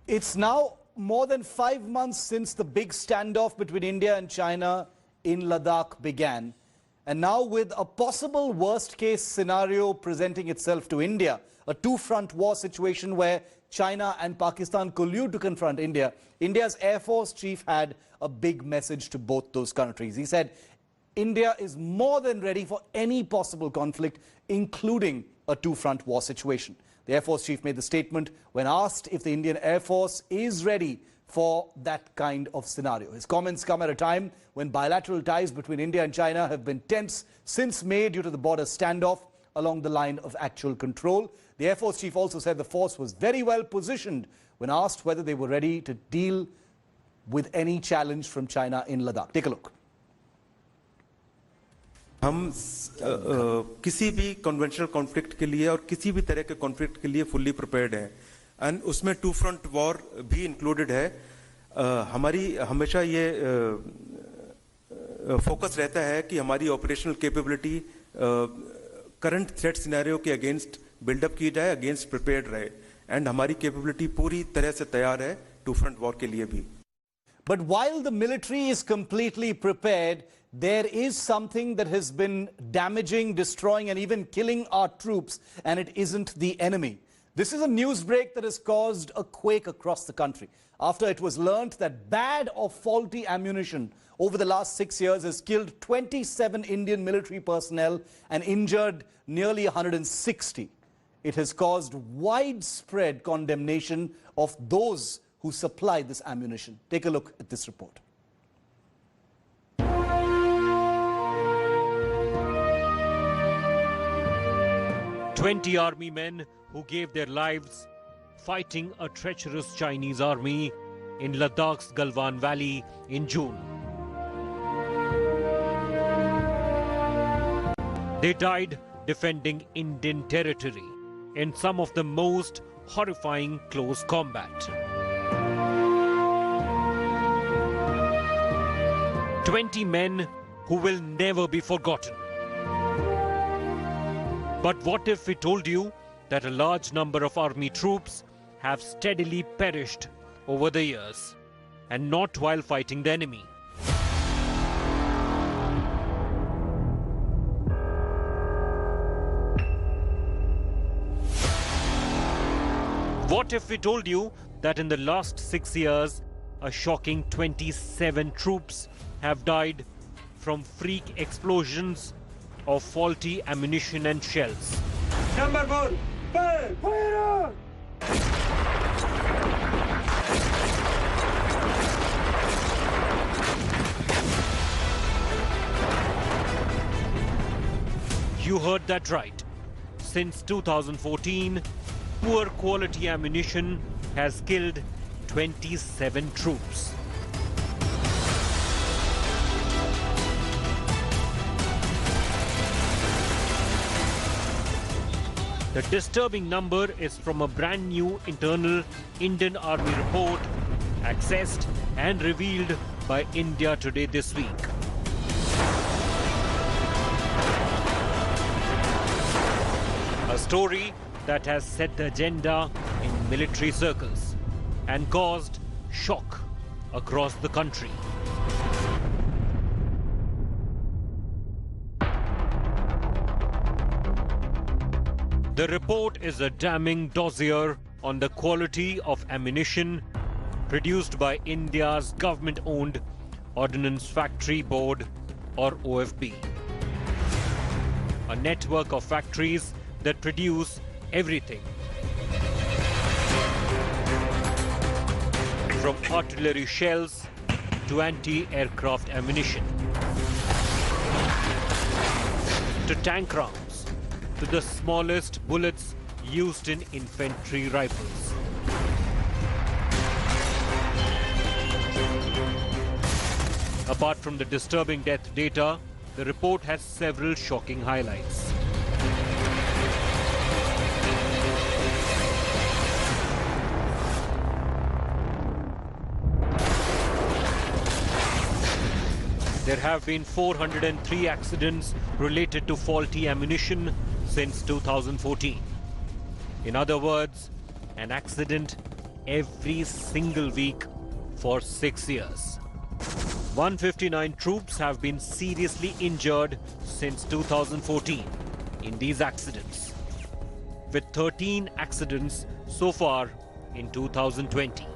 It's now more than 5 months since the big standoff between India and China in Ladakh began. And now with a possible worst-case scenario presenting itself to India, a two-front war situation where China and Pakistan collude to confront India, India's Air Force chief had a big message to both those countries. He said, India is more than ready for any possible conflict, including a two-front war situation. The Air Force chief made the statement when asked if the Indian Air Force is ready for that kind of scenario. His comments come at a time when bilateral ties between India and China have been tense since May due to the border standoff along the line of actual control. The Air Force chief also said the force was very well positioned when asked whether they were ready to deal with any challenge from China in Ladakh. Take a look. हम किसी भी conventional conflict के लिए और किसी भी तरह के कॉन्फ्लिक्ट के लिए फुल्ली प्रिपेयर्ड हैं एंड उसमें टू फ्रंट वॉर भी इंक्लूडेड है। हमारी हमेशा ये फोकस रहता है कि हमारी operational capability current threat scenario के अगेंस्ट बिल्डअप की जाए, अगेंस्ट प्रिपेयर्ड रहे एंड हमारी कैपेबिलिटी पूरी तरह से तैयार है टू फ्रंट वॉर के लिए भी। But while the military is completely prepared, there is something that has been damaging, destroying and even killing our troops, and it isn't the enemy. This is a news break that has caused a quake across the country after it was learnt that bad or faulty ammunition over the last 6 years has killed 27 Indian military personnel and injured nearly 160. It has caused widespread condemnation of those who supply this ammunition. Take a look at this report. "20 army men who gave their lives fighting a treacherous Chinese army in Ladakh's Galwan Valley in June. They died defending Indian territory in some of the most horrifying close combat. 20 men who will never be forgotten. But what if we told you that a large number of army troops have steadily perished over the years, and not while fighting the enemy? What if we told you that in the last 6 years, a shocking 27 troops have died from freak explosions of faulty ammunition and shells? Number 4, fire! You heard that right. Since 2014, poor quality ammunition has killed 27 troops. The disturbing number is from a brand new internal Indian Army report accessed and revealed by India Today this week. A story that has set the agenda in military circles and caused shock across the country. The report is a damning dossier on the quality of ammunition produced by India's government-owned Ordnance Factory Board, or OFB. A network of factories that produce everything from artillery shells to anti-aircraft ammunition, to tank rounds, to the smallest bullets used in infantry rifles. Apart from the disturbing death data, the report has several shocking highlights. There have been 403 accidents related to faulty ammunition since 2014. In other words, an accident every single week for 6 years. 159 troops have been seriously injured since 2014 in these accidents, with 13 accidents so far in 2020.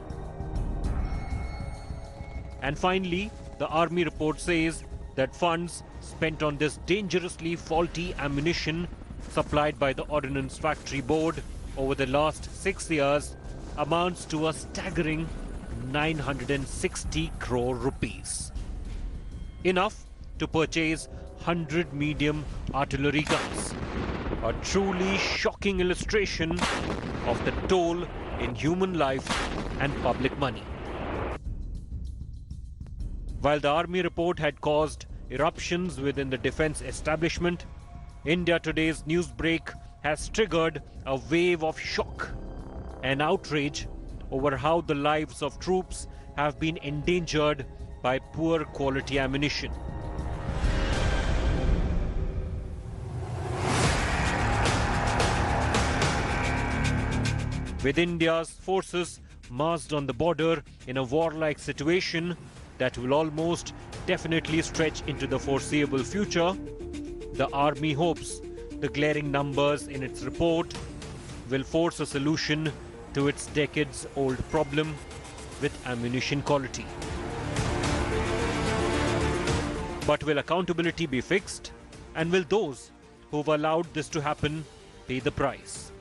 And finally, the army report says that funds spent on this dangerously faulty ammunition supplied by the Ordnance Factory Board over the last 6 years amounts to a staggering 960 crore rupees. Enough to purchase 100 medium artillery guns. A truly shocking illustration of the toll in human life and public money. While the army report had caused eruptions within the defense establishment, India Today's news break has triggered a wave of shock and outrage over how the lives of troops have been endangered by poor quality ammunition. With India's forces massed on the border in a warlike situation that will almost definitely stretch into the foreseeable future, the army hopes the glaring numbers in its report will force a solution to its decades-old problem with ammunition quality. But will accountability be fixed? And will those who've allowed this to happen pay the price?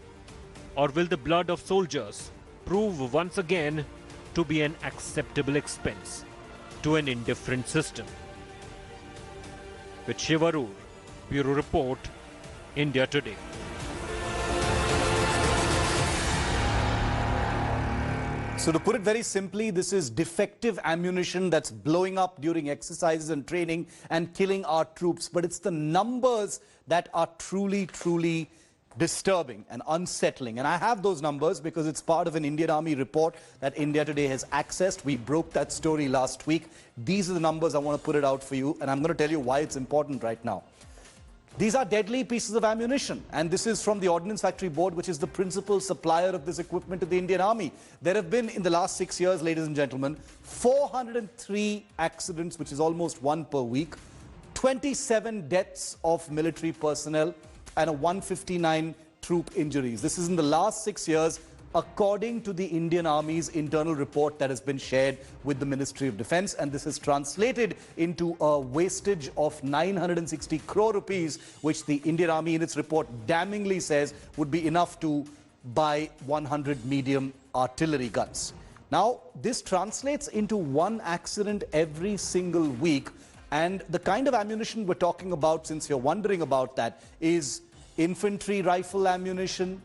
Or will the blood of soldiers prove once again to be an acceptable expense to an indifferent system? With Shiva Arur, Bureau Report, India Today. So to put it very simply, this is defective ammunition that's blowing up during exercises and training and killing our troops. But it's the numbers that are truly, truly disturbing and unsettling. And I have those numbers because it's part of an Indian Army report that India Today has accessed. We broke that story last week. These are the numbers. I want to put it out for you, and I'm going to tell you why it's important right now. These are deadly pieces of ammunition, and this is from the Ordnance Factory Board, which is the principal supplier of this equipment to the Indian Army. There have been, in the last 6 years, ladies and gentlemen, 403 accidents, which is almost one per week, 27 deaths of military personnel, and 159 troop injuries. This is in the last 6 years, according to the Indian Army's internal report that has been shared with the Ministry of Defence, and this is translated into a wastage of 960 crore rupees, which the Indian Army in its report damningly says would be enough to buy 100 medium artillery guns. Now, this translates into one accident every single week, and the kind of ammunition we're talking about, since you're wondering about that, is infantry rifle ammunition,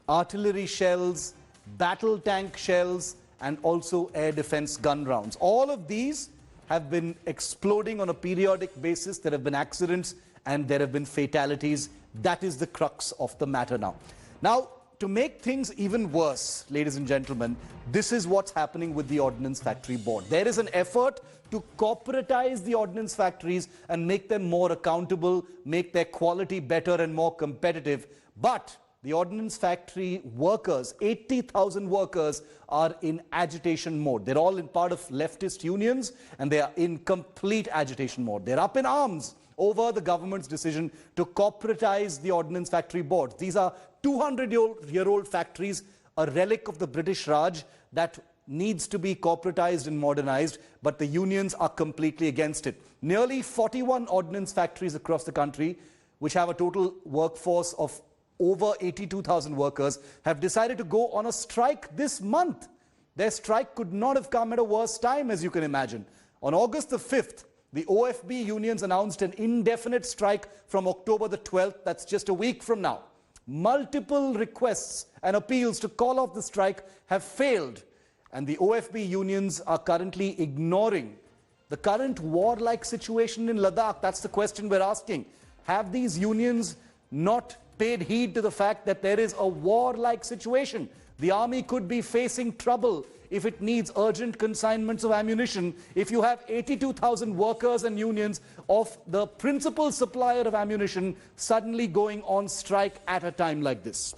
artillery shells, battle tank shells, and also air defense gun rounds. All of these have been exploding on a periodic basis. There have been accidents and there have been fatalities. That is the crux of the matter now. Now, to make things even worse, ladies and gentlemen, this is what's happening with the Ordnance Factory Board. There is an effort to corporatize the ordnance factories and make them more accountable, make their quality better and more competitive. But the Ordnance Factory workers, 80,000 workers, are in agitation mode. They're all in part of leftist unions and they are in complete agitation mode. They're up in arms over the government's decision to corporatize the Ordnance Factory Board. These are 200-year-old factories, a relic of the British Raj that needs to be corporatized and modernized, but the unions are completely against it. Nearly 41 ordnance factories across the country, which have a total workforce of over 82,000 workers, have decided to go on a strike this month. Their strike could not have come at a worse time, as you can imagine. On August the 5th, the OFB unions announced an indefinite strike from October the 12th. That's just a week from now. Multiple requests and appeals to call off the strike have failed, and the OFB unions are currently ignoring the current war-like situation in Ladakh. That's the question we're asking. Have these unions not paid heed to the fact that there is a war-like situation? The army could be facing trouble if it needs urgent consignments of ammunition, if you have 82,000 workers and unions of the principal supplier of ammunition suddenly going on strike at a time like this.